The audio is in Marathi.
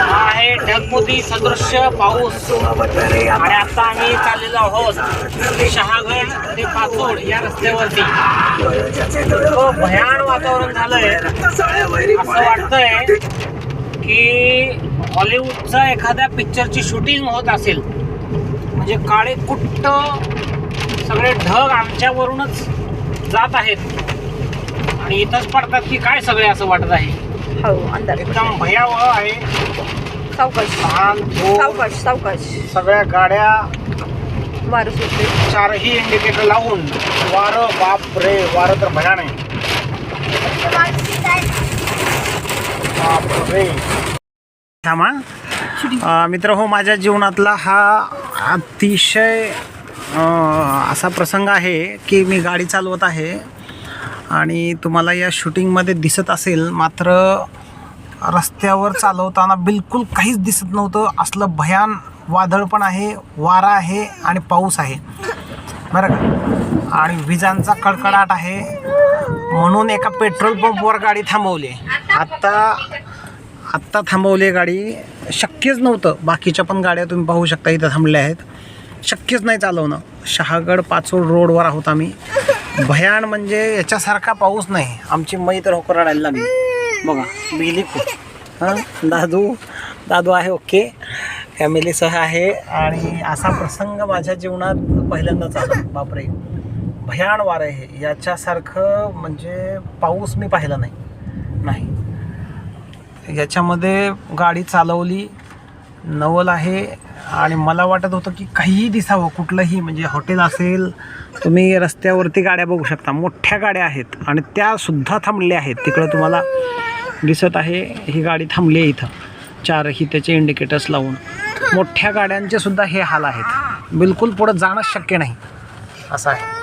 आहे ढगफुटी सदृश्य पाऊस आणि आता आम्ही चाललेलो आहोत शहागड ते पाचोड या रस्त्यावरती. भयान वातावरण झालंय. असं वाटतंय की हॉलिवूडचं एखाद्या पिक्चरची शूटिंग होत असेल. म्हणजे काळे कुट्ट सगळे ढग आमच्यावरूनच जात आहेत आणि इथंच पडतात की काय सगळे असं वाटत आहे. एकदम भयावह आहे. सावकाश सावकाश सगळ्या गाड्या वारं सुटले. चारही इंडिकेटर लावून वारं, बाप रे वारं तर भयान आहे. बाप रे. थांबा मित्र हो, माझ्या जीवनातला हा अतिशय असा प्रसंग आहे की मी गाडी चालवत आहे आणि तुम्हाला या शूटिंगमध्ये दिसत असेल, मात्र रस्त्यावर चालवताना बिलकुल काहीच दिसत नव्हतं. असलं भयान वादळ पण आहे, वारा आहे आणि पाऊस आहे बरं का. आणि विजांचा कडकडाट आहे. म्हणून एका पेट्रोल पंपवर गाडी थांबवली. आत्ता थांबवली गाडी. शक्यच नव्हतं. बाकीच्या पण गाड्या तुम्ही पाहू शकता इथं थांबल्या आहेत. शक्यच नाही चालवणं. शहागड पाचोड रोडवर आहोत आम्ही. भयान म्हणजे याच्यासारखा पाऊस नाही. आमची मै तर होकर रडायला लागली बघा. बिजली खूप. दादू आहे ओके, फॅमिलीसह आहे. आणि असा प्रसंग माझ्या जीवनात पहिल्यांदाच आला. बापरे भयान वारं आहे. याच्यासारखं म्हणजे पाऊस मी पाहिला नाही. याच्यामध्ये गाडी चालवली. नवल आहे आणि मला वाटत होतं की काहीही दिसावं, कुठलंही म्हणजे हॉटेल असेल. तुम्ही रस्त्यावरती गाड्या बघू शकता, मोठ्या गाड्या आहेत आणि त्यासुद्धा थांबल्या आहेत. तिकडं तुम्हाला दिसत आहे ही गाडी थांबली आहे इथं. चारही त्याचे इंडिकेटर्स लावून. मोठ्या गाड्यांचे सुद्धा हे हाल आहेत. बिलकुल पुढं जाणंच शक्य नाही असं आहे.